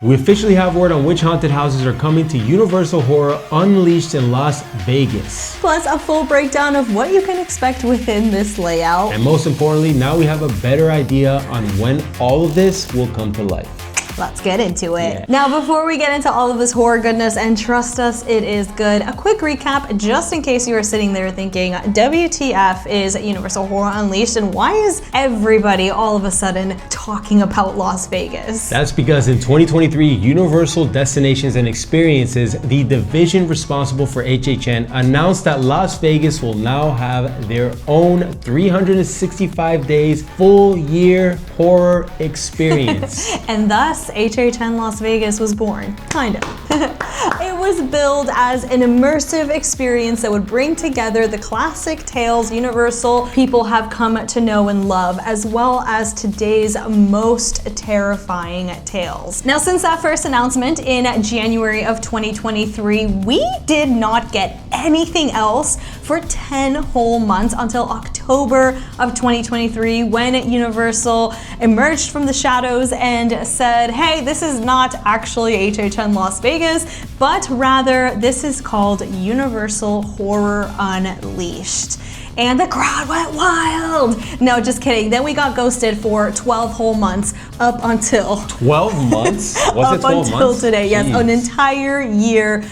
We officially have word on which haunted houses are coming to Universal Horror Unleashed in Las Vegas. Plus a full breakdown of what you can expect within this layout. And most importantly, now we have a better idea on when all of this will come to life. Let's get into it. Now, before we get into all of this horror goodness, and trust us, it is good, a quick recap just in case you are sitting there thinking, WTF is Universal Horror Unleashed, and why is everybody all of a sudden talking about Las Vegas? That's because in 2023, Universal Destinations and Experiences, the division responsible for HHN, announced that Las Vegas will now have their own 365 days full year horror experience. And thus, HHN Las Vegas was born, kind of. It was billed as an immersive experience that would bring together the classic tales Universal people have come to know and love, as well as today's most terrifying tales. Now, since that first announcement in January of 2023, we did not get anything else for 10 whole months until October of 2023, when Universal emerged from the shadows and said, hey, this is not actually HHN Las Vegas, but rather this is called Universal Horror Unleashed. And the crowd went wild. No, just kidding. Then we got ghosted for 12 whole months up until 12 months? Was it 12 months? Up until today, yes, an entire year,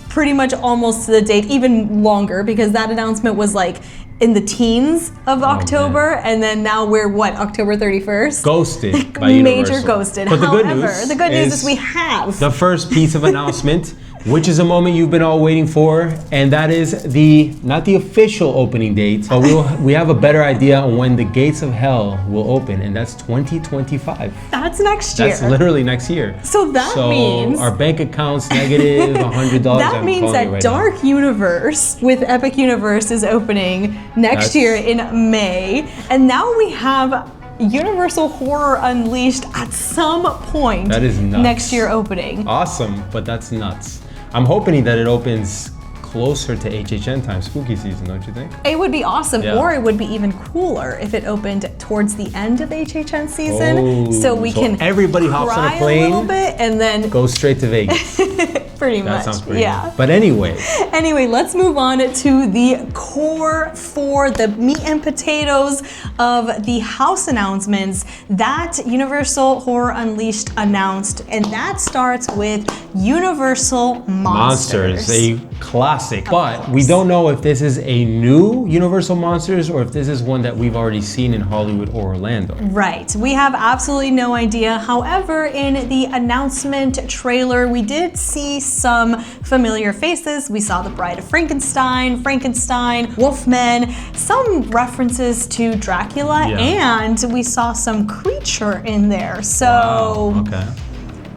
pretty much almost to the date, even longer, because that announcement was like in the teens of October, and then now we're what, October 31st? Ghosted by Universal. Major ghosted. But However, the good news is we have the first piece of announcement, which is a moment you've been all waiting for, and that is not the official opening date, but we have a better idea on when the gates of hell will open, and that's 2025. That's next year. That's literally next year. So that means our bank account's negative $100. That means that Dark Universe with Epic Universe is opening next year in May, and now we have Universal Horror Unleashed at some point that is nuts. Next year opening. Awesome, but that's nuts. I'm hoping that it opens closer to HHN time, spooky season, don't you think? It would be awesome, or it would be even cooler if it opened towards the end of HHN season, so we can everybody hops on a plane, a little bit, and then go straight to Vegas. Pretty that much, sounds pretty yeah. Good. But anyway, let's move on to the core for the meat and potatoes of the house announcements that Universal Horror Unleashed announced, and that starts with Universal Monsters. A classic, but we don't know if this is a new Universal Monsters or if this is one that we've already seen in Hollywood or Orlando. Right, we have absolutely no idea. However, in the announcement trailer, we did see some familiar faces. We saw the Bride of Frankenstein, Wolfman, some references to Dracula, and we saw some creature in there. So, wow. Okay.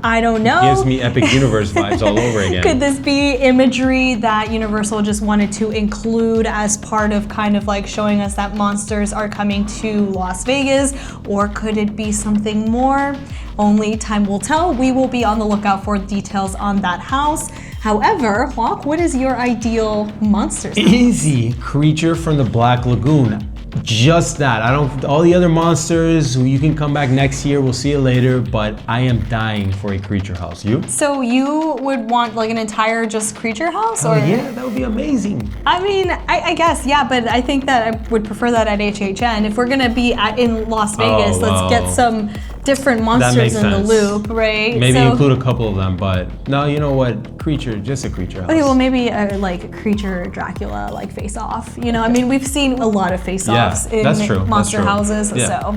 I don't know. Gives me Epic Universe vibes all over again. Could this be imagery that Universal just wanted to include as part of kind of like showing us that monsters are coming to Las Vegas? Or could it be something more? Only time will tell. We will be on the lookout for details on that house. However, Hawk, what is your ideal monster? Easy. Creature from the Black Lagoon. Just that. All the other monsters, you can come back next year, we'll see you later, but I am dying for a creature house. You? So you would want like an entire just creature house? Oh yeah, that would be amazing. I mean, I guess, yeah, but I think that I would prefer that at HHN. If we're gonna be in Las Vegas, let's get some different monsters in the loop, right? Maybe include a couple of them, but no, you know what? Creature, just a creature house. Okay, well maybe like a creature Dracula like face off. You know, I mean, we've seen a lot of face offs in monster houses, so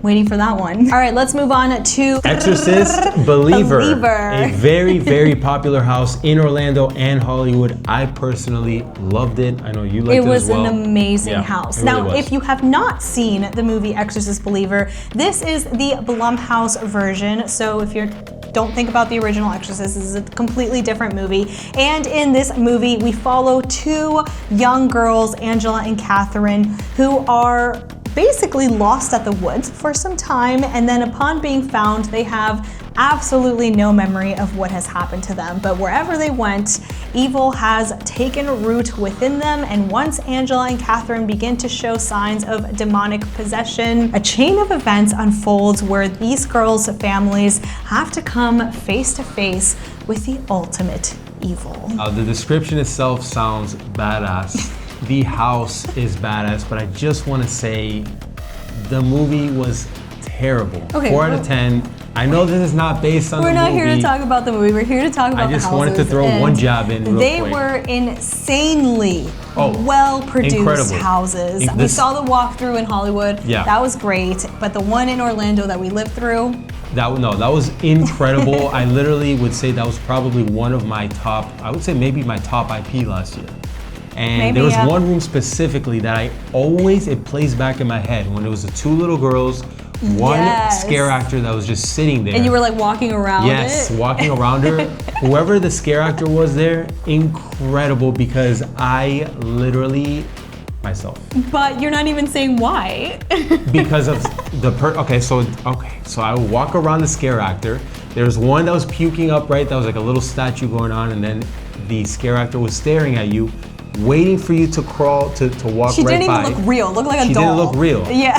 waiting for that one. All right, let's move on to Exorcist Believer. A very, very popular house in Orlando and Hollywood. I personally loved it. I know you liked it as well. It was an amazing house. Now, if you have not seen the movie Exorcist Believer, this is the Blumhouse version. So if you don't think about the original Exorcist, this is a completely different movie. And in this movie, we follow two young girls, Angela and Catherine, who are basically lost at the woods for some time, and then upon being found, they have absolutely no memory of what has happened to them. But wherever they went, evil has taken root within them, and once Angela and Catherine begin to show signs of demonic possession, a chain of events unfolds where these girls' families have to come face to face with the ultimate evil. The description itself sounds badass. The house is badass, but I just want to say the movie was terrible. Okay, 4 out of 10. I know this is not based on the movie. We're not here to talk about the movie. We're here to talk about the houses. I just wanted to throw one jab in real They quick. were insanely well-produced houses. We saw the walkthrough in Hollywood. Yeah. That was great. But the one in Orlando that we lived through, that was incredible. I literally would say that was probably one of my top, I would say maybe my top IP last year. And there was one room specifically that it plays back in my head when it was the two little girls, one scare actor that was just sitting there. And you were like walking around walking around her. Whoever the scare actor was there, incredible, because I literally, myself. But you're not even saying why. Because of so I would walk around the scare actor. There's one that was puking up, right? That was like a little statue going on, and then the scare actor was staring at you, waiting for you to crawl, to walk right by. She didn't even look real. Looked like a doll. She didn't look real. Yeah.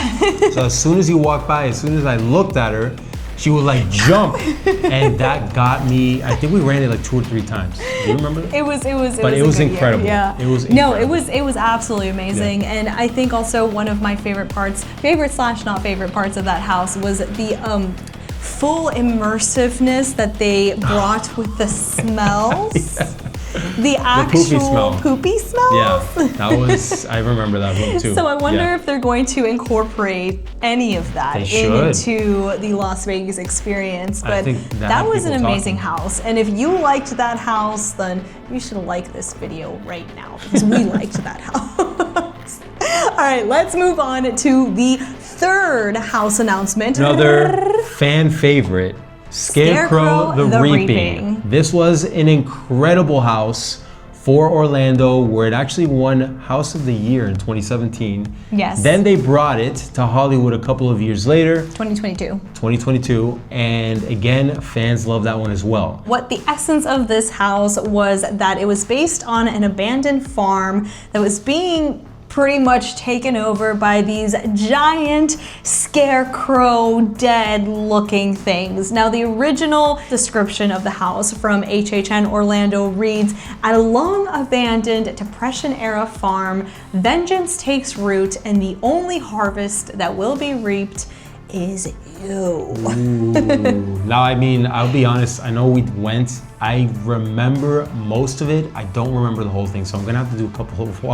So as soon as you walked by, as soon as I looked at her, she would like jump, and that got me. I think we ran it like 2 or 3 times. Do you remember that? It was incredible. Yeah. It was incredible. No, it was absolutely amazing. Yeah. And I think also one of my favorite / not favorite parts of that house was the full immersiveness that they brought with the smells. The actual poopy smells. Yeah, I remember that one too. So I wonder if they're going to incorporate any of that into the Las Vegas experience. But I think that was an amazing house. And if you liked that house, then you should like this video right now, because we liked that house. All right, let's move on to the third house announcement. Another fan favorite. Scarecrow the Reaping. This was an incredible house for Orlando, where it actually won House of the Year in 2017. Yes. Then they brought it to Hollywood a couple of years later. 2022. And again, fans love that one as well. What the essence of this house was that it was based on an abandoned farm that was being pretty much taken over by these giant scarecrow dead looking things. Now, the original description of the house from HHN Orlando reads, at a long abandoned Depression era farm, vengeance takes root, and the only harvest that will be reaped is you. Now, I mean, I'll be honest, I know we went, I remember most of it. I don't remember the whole thing, so I'm gonna have to do a couple of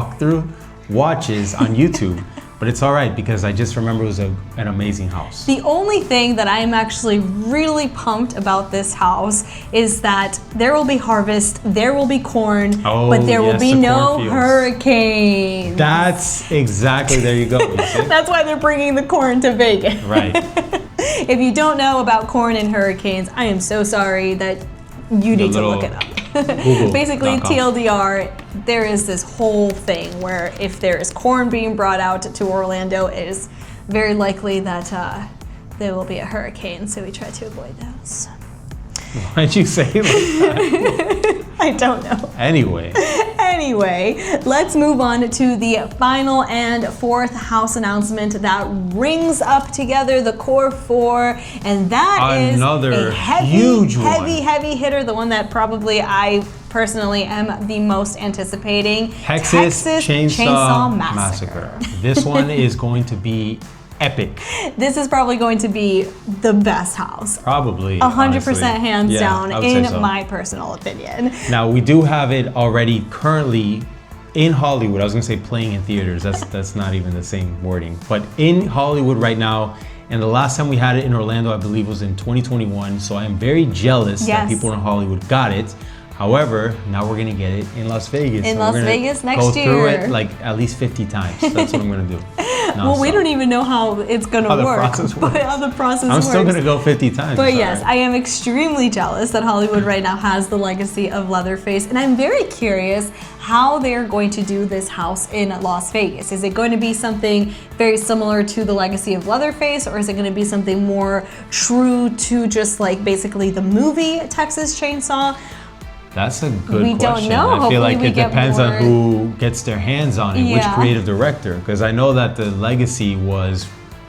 watches on YouTube, but it's all right because I just remember it was an amazing house. The only thing that I am actually really pumped about this house is that there will be harvest, there will be corn, but there will be no hurricanes. That's exactly, there you go. That's why they're bringing the corn to Vegas. Right. If you don't know about corn and hurricanes, I am so sorry that you need to look it up. Basically, TLDR, there is this whole thing where if there is corn being brought out to Orlando, it is very likely that there will be a hurricane, so we try to avoid those. Why'd you say it like that? I don't know. Anyway, let's move on to the final and fourth house announcement that rings up together the core four, and that is a heavy hitter, the one that probably I personally am the most anticipating. Texas Chainsaw Massacre. This one is going to be epic. This is probably going to be the best house. Probably. 100% hands down, in my personal opinion. Now, we do have it already currently in Hollywood. I was gonna say playing in theaters. That's not even the same wording. But in Hollywood right now, and the last time we had it in Orlando, I believe, was in 2021. So I am very jealous that people in Hollywood got it. However, now we're gonna get it in Las Vegas. In Las Vegas next year. Go through it like at least 50 times. That's what I'm gonna do. Well, we don't even know how it's gonna work, but how the process works. I'm still gonna go 50 times. But yes, I am extremely jealous that Hollywood right now has the legacy of Leatherface, and I'm very curious how they're going to do this house in Las Vegas. Is it going to be something very similar to the legacy of Leatherface, or is it going to be something more true to just like basically the movie Texas Chainsaw? That's a good question. We don't know. I feel like Hopefully it depends on who gets their hands on it, which creative director. Because I know that the legacy was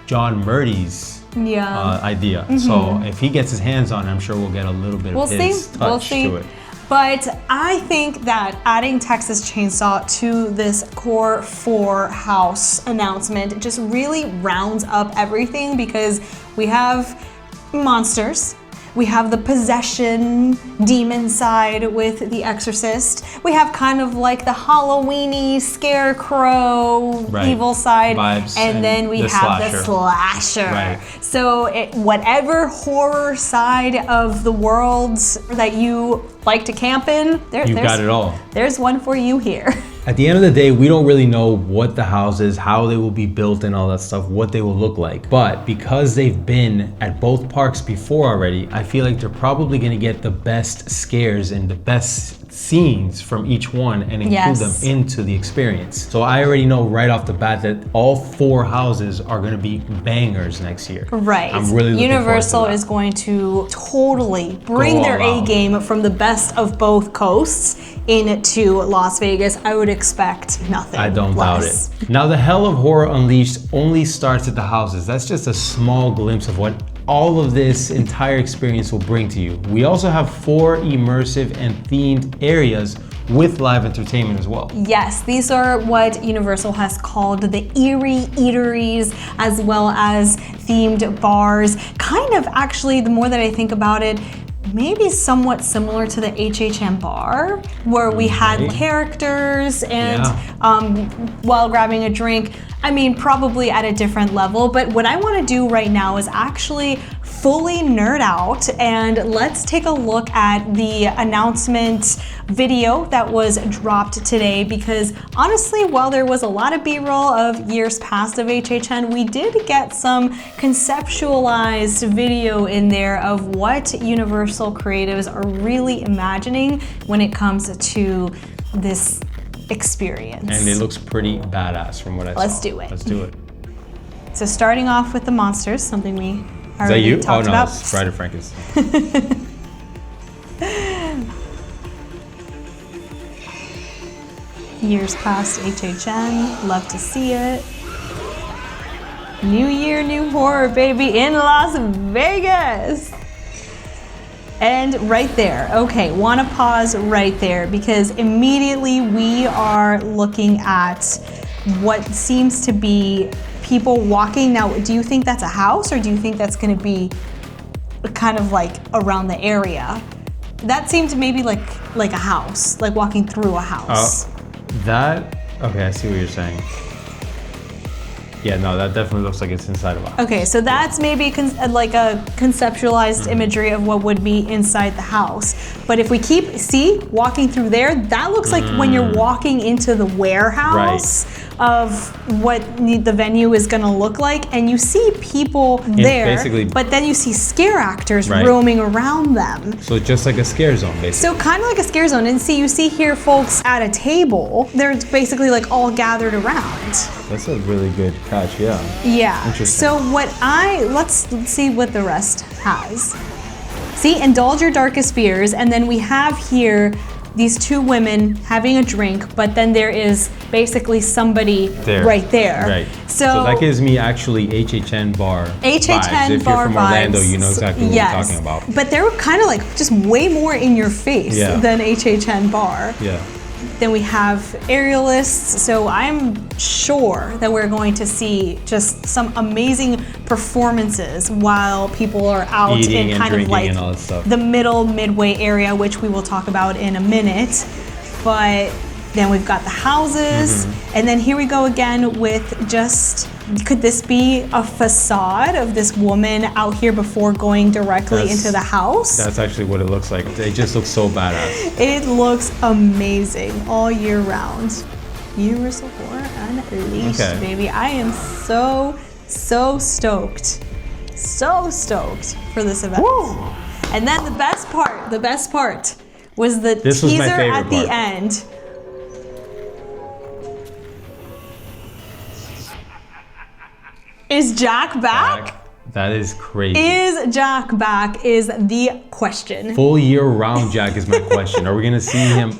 John Murdy's idea. So if he gets his hands on it, I'm sure we'll get a little bit of his touch to it. But I think that adding Texas Chainsaw to this Core 4 house announcement just really rounds up everything, because we have monsters. We have the possession demon side with The Exorcist. We have kind of like the Halloween-y scarecrow evil side. Vibes, and then we have the slasher. Right. So whatever horror side of the world that you like to camp in, you got it all. There's one for you here. At the end of the day, we don't really know what the house is, how they will be built and all that stuff, what they will look like. But because they've been at both parks before already, I feel like they're probably gonna get the best scares and the best scenes from each one and include them into the experience. So I already know right off the bat that all 4 houses are gonna be bangers next year. Right. I'm really looking Universal forward to that. is going to totally bring their A game from the best of both coasts into Las Vegas. I would expect nothing I don't less. doubt it. Now, the hell of horror unleashed only starts at the houses. That's just a small glimpse of what all of this entire experience will bring to you. We also have 4 immersive and themed areas with live entertainment as well. Yes, these are what Universal has called the eerie eateries, as well as themed bars. Kind of, actually, the more that I think about it, maybe somewhat similar to the HHN bar, where we had characters and while grabbing a drink. I mean, probably at a different level, but what I want to do right now is actually fully nerd out, and let's take a look at the announcement video that was dropped today, because honestly, while there was a lot of B-roll of years past of HHN, we did get some conceptualized video in there of what Universal creatives are really imagining when it comes to this experience. And it looks pretty badass from what I saw. Let's do it. Let's do it. So starting off with the monsters, something we Is that you? talked Oh no, about. it's Bride of Frankenstein. Years past HHN, love to see it. New year, new horror, baby, in Las Vegas. And right there, okay, wanna pause right there, because immediately we are looking at what seems to be people walking. Now, do you think that's a house, or do you think that's gonna be kind of like around the area? That seemed maybe like a house, like walking through a house. Okay, I see what you're saying. Yeah, no, that definitely looks like it's inside of a house. Okay, so that's maybe like a conceptualized imagery of what would be inside the house. But if we see walking through there, that looks like when you're walking into the warehouse of what the venue is gonna look like, and you see people there, basically, but then you see scare actors roaming around them. So just like a scare zone, basically. So kind of like a scare zone. And you see here folks at a table, they're basically like all gathered around. That's a really good catch, yeah. Yeah. Interesting. So let's see what the rest has. See, indulge your darkest fears, and then we have here these 2 women having a drink, but then there is basically somebody right there. Right. So that gives me actually HHN bar HHN vibes. If bar you're from Orlando, vibes. you know exactly what we're talking about. But they're kind of like just way more in your face than HHN bar. Yeah. Then we have aerialists, so I'm sure that we're going to see just some amazing performances while people are out eating in kind of like the midway area, which we will talk about in a minute. But then we've got the houses, and then here we go again with just, could this be a facade of this woman out here before going directly into the house? That's actually what it looks like. It just looks so badass. It looks amazing all year round. Universal Horror Unleashed, Okay. baby. I am so stoked. So stoked for this event. Woo! And then the best part was the This was my teaser favorite at the part. end. Is Jack back? That is crazy. Is Jack back is the question. Full year round Jack is my question. Are we gonna see him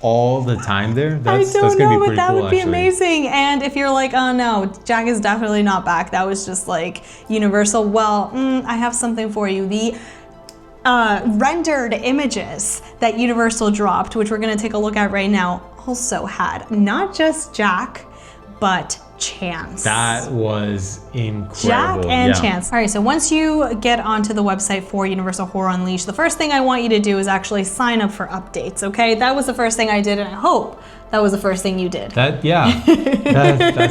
all the time there? That's I don't gonna know, be but pretty that cool, would be actually. amazing. And if you're like, oh no, Jack is definitely not back, that was just like Universal, well, I have something for you. The rendered images that Universal dropped, which we're gonna take a look at right now, also had not just Jack, but Chance. That was incredible. Jack and yeah. Chance. All right, so once you get onto the website for Universal Horror Unleashed, the first thing I want you to do is actually sign up for updates, okay? That was the first thing I did, and I hope that was the first thing you did. That's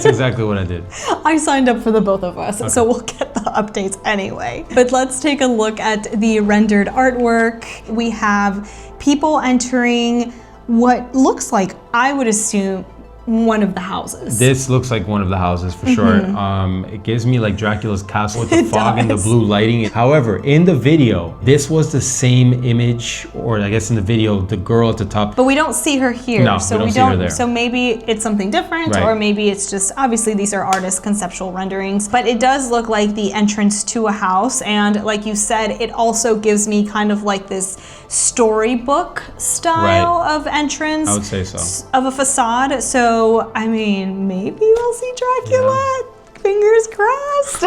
exactly what I did. I signed up for the both of us, so we'll get the updates anyway. But let's take a look at the rendered artwork. We have people entering what looks like, I would assume, one of the houses. This looks like one of the houses for sure. It gives me like Dracula's castle with the It fog and the does. blue lighting. However, in the video, this was the same image, or I guess in the video, the girl at the top. But we don't see her here, No, so we don't see her there. So maybe it's something different, Right. or maybe it's just, obviously these are artist conceptual renderings, but it does look like the entrance to a house, and like you said, it also gives me kind of like this storybook style of entrance. I would say so. Of a facade. So I mean, maybe we'll see Dracula. Fingers crossed.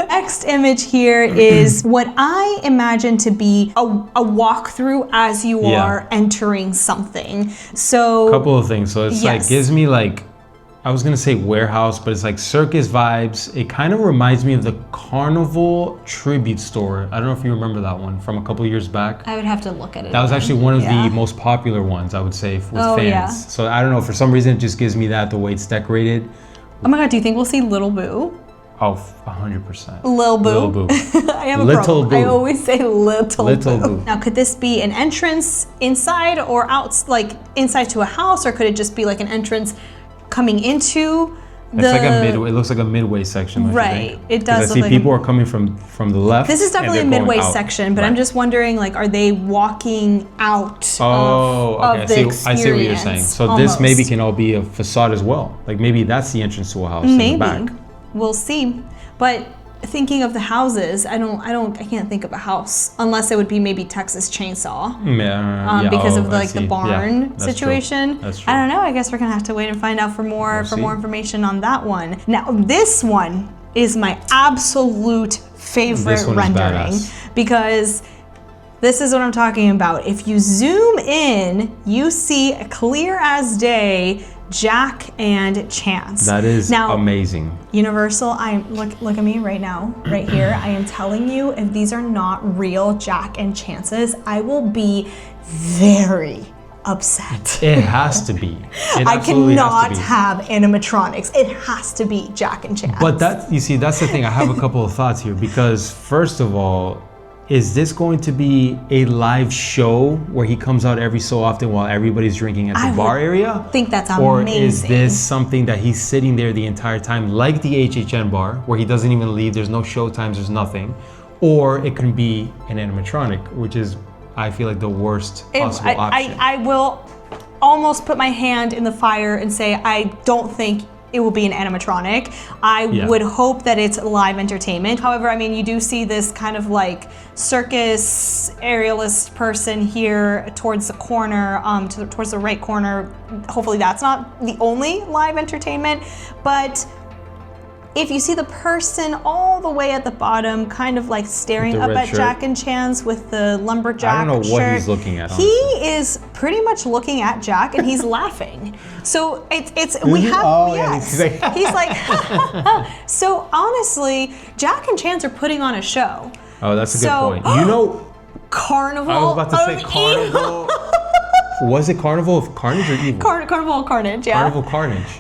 Next image here is what I imagine to be a walkthrough as you Yeah. are entering something. So Couple of things. So it's like Yes. gives me like, I was gonna say warehouse, but it's like circus vibes. It kind of reminds me of the Carnival tribute store. I don't know if you remember that one from a couple years back. I would have to look at it. That was again. actually one of Yeah. the most popular ones, I would say, with Oh, fans. yeah. So I don't know, for some reason it just gives me that, the way it's decorated. Oh my god, do you think we'll see Little Boo? Oh, 100%. Lil Boo. Lil Boo. I have a Little problem. Boo. I always say Little Boo. Now, could this be an entrance inside or out, like inside to a house, or could it just be like an entrance coming into It's like a midway. It looks like a midway section. don't you Right, think? it does 'Cause I look see like people are coming from the left. This is and definitely a they're going midway out. section, but Right. I'm just wondering, like, are they walking out Oh, okay. of the experience? I see what you're saying. So this maybe almost. can all be a facade as well. Like maybe that's the entrance to a house in the Maybe. back. We'll see. But thinking of the houses, I can't think of a house unless it would be maybe Texas Chainsaw. Yeah, Because oh, of I like the see. barn Yeah, that's true. situation. That's true. I don't know. I guess we're gonna have to wait and find out for more see. information on that one. Now this one is my absolute favorite This one is rendering badass. because this is what I'm talking about. If you zoom in, you see clear as day Jack and Chance. That is now, amazing. Universal, look at me right now, right here. I am telling you, if these are not real Jack and Chances, I will be very upset. It has to be. It I absolutely has cannot to be. have animatronics. It has to be Jack and Chance. But that, you see, that's the thing. I have a couple of thoughts here because first of all, is this going to be a live show where he comes out every so often while everybody's drinking at the I bar would area? think that's Or amazing. is this something that he's sitting there the entire time, like the HHN bar, where he doesn't even leave, there's no show times, there's nothing? Or it can be an animatronic, which is, I feel like, the worst possible option. I will almost put my hand in the fire and say I don't think it will be an animatronic. I would hope that it's live entertainment. However, I mean, you do see this kind of like circus aerialist person here towards the corner, towards the right corner. Hopefully that's not the only live entertainment, but if you see the person all the way at the bottom, kind of like staring With the up red at shirt. Jack and Chance with the lumberjack I don't know what shirt, he's looking at, He is pretty much looking at Jack and he's laughing. So we have, Oh, yeah, yes. he's like- He's like, so honestly, Jack and Chance are putting on a show. Oh, that's a good So- point. You know, Carnival I was about to say of Carnival. Was it Carnival of Carnage or Evil? Carnival of Carnage, yeah. Carnival Carnage.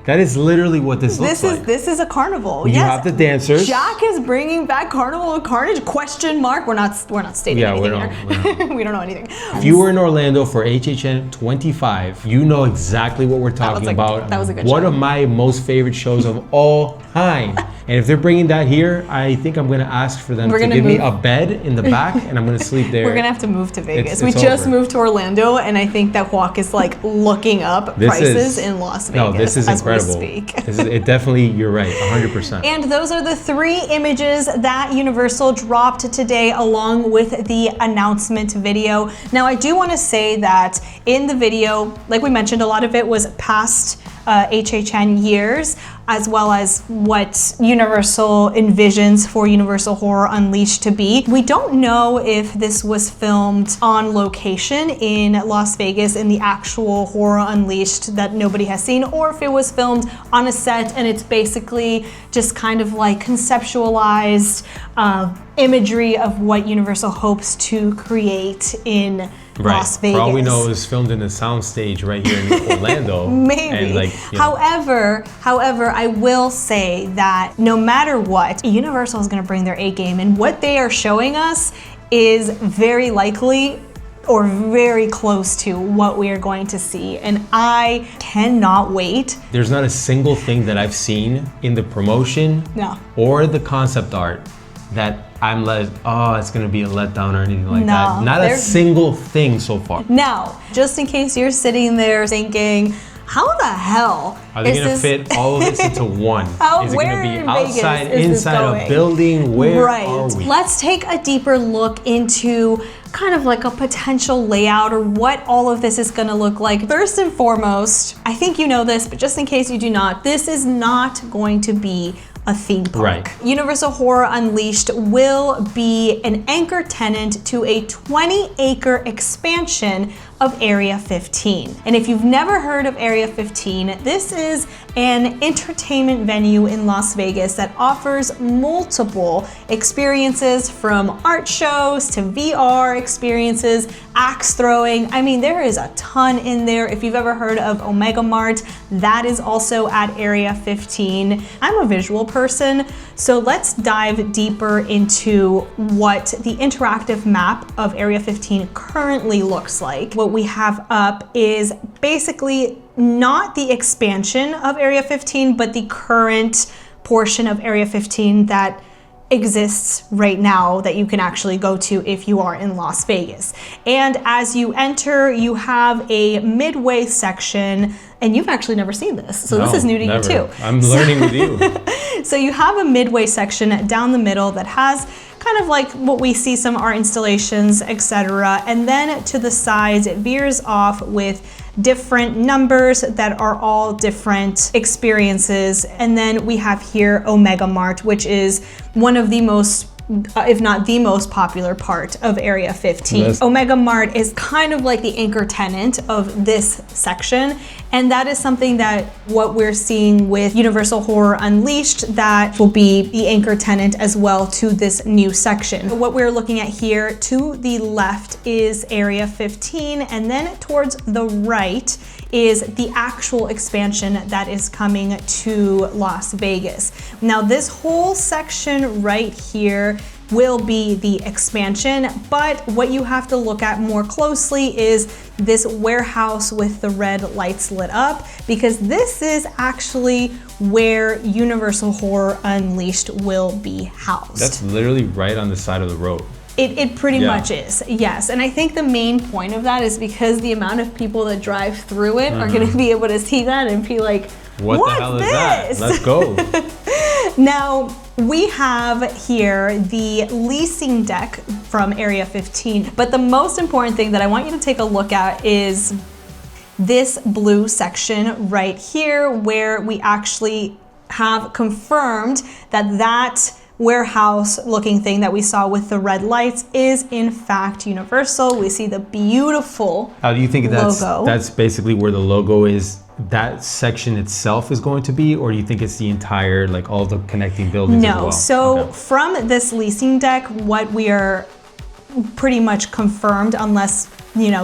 That is literally what this looks like. This is a carnival. You Yes. have the dancers. Jack is bringing back Carnival of Carnage? Question mark. We're not stating anything here. We don't know anything. If you were in Orlando for HHN 25, you know exactly what we're talking about. That was a good One show. of my most favorite shows of all time. And if they're bringing that here, I think I'm gonna ask for them to give me a bed in the back, and I'm gonna sleep there. We're gonna have to move to Vegas. It's we just over. moved to Orlando, and I think that Walk is like looking up prices in Las Vegas. No, this is as incredible. We speak. It definitely, you're right, 100%. And those are the 3 images that Universal dropped today along with the announcement video. Now, I do want to say that in the video, like we mentioned, a lot of it was past HHN years, as well as what Universal envisions for Universal Horror Unleashed to be. We don't know if this was filmed on location in Las Vegas in the actual Horror Unleashed that nobody has seen, or if it was filmed on a set and it's basically just kind of like conceptualized imagery of what Universal hopes to create in Las Vegas. For all we know, it was filmed in a soundstage right here in Orlando. Maybe. And However, I will say that no matter what, Universal is going to bring their A game, and what they are showing us is very likely or very close to what we are going to see, and I cannot wait. There's not a single thing that I've seen in the promotion or the concept art that I'm like, oh, it's gonna be a letdown or anything like that. Not a single thing so far. Now, just in case you're sitting there thinking, how the hell are they gonna fit all of this into one? Is it gonna be outside, inside a building? Where are we? Let's take a deeper look into kind of like a potential layout or what all of this is gonna look like. First and foremost, I think you know this, but just in case you do not, this is not going to be a theme park. Right. Universal Horror Unleashed will be an anchor tenant to a 20-acre expansion of Area 15. And if you've never heard of Area 15, this is an entertainment venue in Las Vegas that offers multiple experiences, from art shows to VR experiences, axe throwing. I mean, there is a ton in there. If you've ever heard of Omega Mart, that is also at Area 15. I'm a visual person, so let's dive deeper into what the interactive map of Area 15 currently looks like. What we have up is basically not the expansion of Area 15, but the current portion of Area 15 that exists right now that you can actually go to if you are in Las Vegas. And as you enter, you have a midway section, and you've actually never seen this, so this is new to you too. I'm learning with you. So you have a midway section down the middle that has kind of like what we see, some art installations, etc. And then to the sides, it veers off with different numbers that are all different experiences. And then we have here Omega Mart, which is one of the most, if not the most popular part of Area 15. Yes. Omega Mart is kind of like the anchor tenant of this section. And that is something that what we're seeing with Universal Horror Unleashed, that will be the anchor tenant as well to this new section. What we're looking at here to the left is Area 15, and then towards the right is the actual expansion that is coming to Las Vegas. Now, this whole section right here will be the expansion, but what you have to look at more closely is this warehouse with the red lights lit up, because this is actually where Universal Horror Unleashed will be housed. That's literally right on the side of the road. It pretty much is, yes. And I think the main point of that is because the amount of people that drive through it are gonna be able to see that and be like, what the hell is that? Let's go. Now, we have here the leasing deck from Area 15, but the most important thing that I want you to take a look at is this blue section right here, where we actually have confirmed that that warehouse looking thing that we saw with the red lights is in fact Universal. We see the beautiful How do you think logo. That's basically where the logo is? That section itself is going to be, or do you think it's the entire, like all the connecting buildings as well? No, so from this leasing deck, what we are pretty much confirmed, unless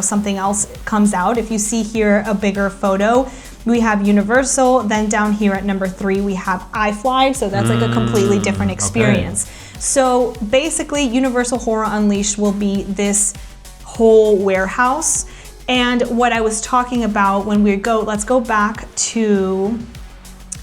something else comes out. If you see here a bigger photo, We have Universal, then down here at number 3, we have iFly, so that's like a completely different experience. So basically, Universal Horror Unleashed will be this whole warehouse. And what I was talking about when let's go back to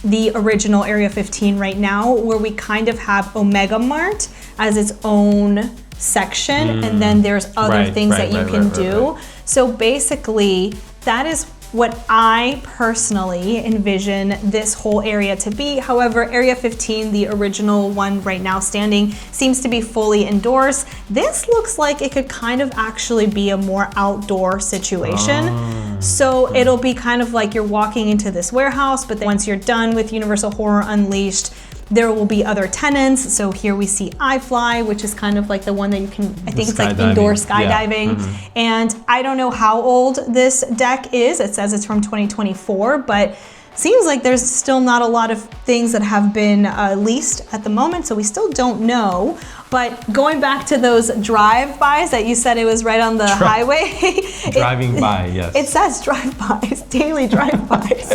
the original Area 15 right now, where we kind of have Omega Mart as its own section, and then there's other things that you can do. So basically, that is what I personally envision this whole area to be. However, Area 15, the original one right now standing, seems to be fully indoors. This looks like it could kind of actually be a more outdoor situation. So it'll be kind of like you're walking into this warehouse, but then once you're done with Universal Horror Unleashed, there will be other tenants. So here we see iFly, which is kind of like the one that you can, I think it's like indoor skydiving. And I don't know how old this deck is. It says it's from 2024, but seems like there's still not a lot of things that have been leased at the moment, so we still don't know. But going back to those drive-bys that you said it was right on the highway. Driving by, yes. It says drive-bys, daily drive-bys.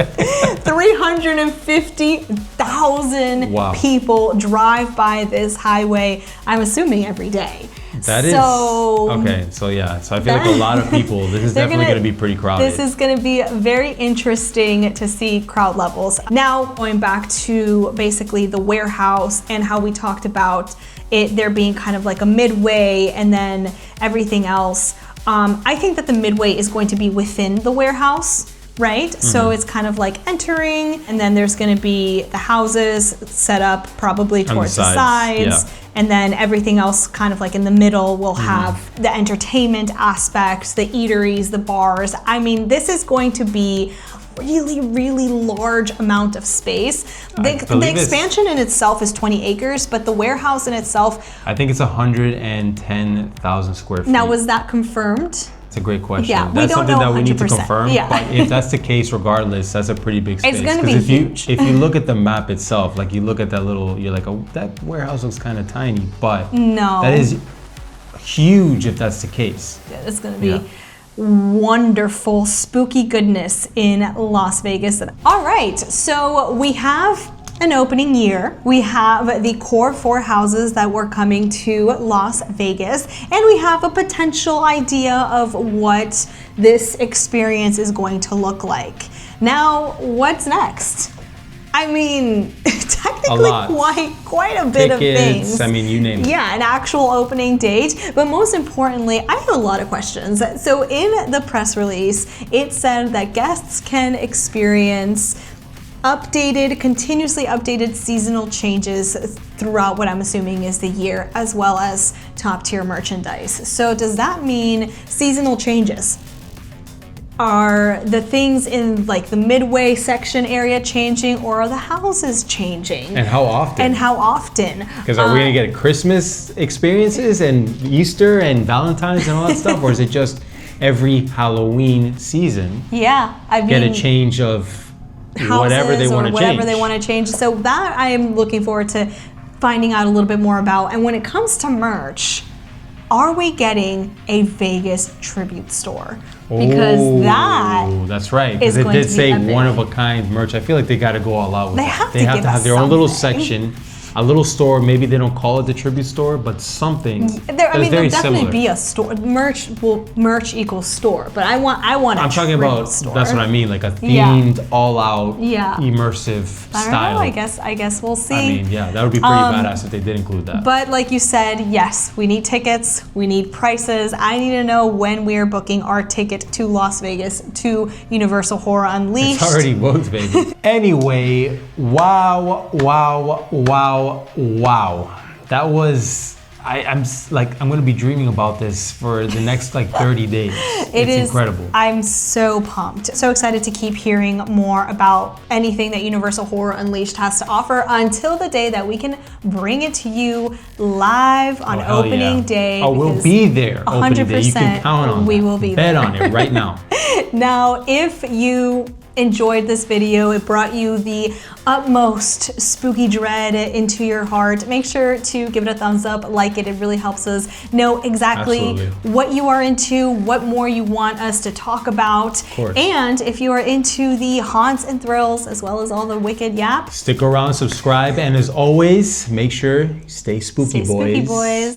350,000 people drive by this highway, I'm assuming every day. That is okay. So yeah, so I feel like a lot of people. This is definitely going to be pretty crowded. This is going to be very interesting to see crowd levels. Now going back to basically the warehouse and how we talked about it there being kind of like a midway and then everything else. I think that the midway is going to be within the warehouse. Right? So it's kind of like entering, and then there's going to be the houses set up probably towards the sides. And then everything else kind of like in the middle will have the entertainment aspects, the eateries, the bars. I mean, this is going to be really, really large amount of space. The expansion in itself is 20 acres, but the warehouse in itself, I think it's 110,000 square feet. Now, was that confirmed? It's a great question. Yeah, that's something that we need to confirm. Yeah. But if that's the case, regardless, that's a pretty big space. It's going to be huge. If you look at the map itself, like you look at that little, you're like, oh, that warehouse looks kind of tiny, but no, that is huge if that's the case. Yeah, it's going to be wonderful, spooky goodness in Las Vegas. All right, so we have an opening year. We have the core 4 houses that were coming to Las Vegas, and we have a potential idea of what this experience is going to look like. Now, what's next? I mean, technically quite a bit of things. I mean, you name it. Yeah, an actual opening date. But most importantly, I have a lot of questions. So in the press release, it said that guests can experience continuously updated seasonal changes throughout what I'm assuming is the year, as well as top tier merchandise. So does that mean seasonal changes? Are the things in like the midway section area changing, or are the houses changing? And how often? Because are we gonna get Christmas experiences and Easter and Valentine's and all that stuff, or is it just every Halloween season? Yeah, I mean, get a change of whatever they want to change. So that I am looking forward to finding out a little bit more about. And when it comes to merch, are we getting a Vegas tribute store? Because that's right. Because it did say one of a kind merch. I feel like they got to go all out with that. They have to have their own little section. A little store, maybe they don't call it the tribute store, but something. There'll definitely be a store. Merch equals store, but I want I'm talking about store. That's what I mean, like a themed, all-out, immersive style. I guess we'll see. I mean, yeah, that would be pretty badass if they did include that. But like you said, yes, we need tickets, we need prices. I need to know when we are booking our ticket to Las Vegas to Universal Horror Unleashed. It's already booked, baby. Anyway, wow. That was, I'm gonna be dreaming about this for the next like 30 days. It's incredible. I'm so pumped. So excited to keep hearing more about anything that Universal Horror Unleashed has to offer until the day that we can bring it to you live on opening day. Oh, we'll be there. 100%. You can count on we that. will be Bet there. on it right now. Now, if enjoyed this video, it brought you the utmost spooky dread into your heart, make sure to give it a thumbs up, like it. It really helps us know exactly what you are into, what more you want us to talk about. Of course. And if you are into the haunts and thrills as well as all the wicked yap, stick around, subscribe, and as always, make sure you stay spooky, stay spooky, boys.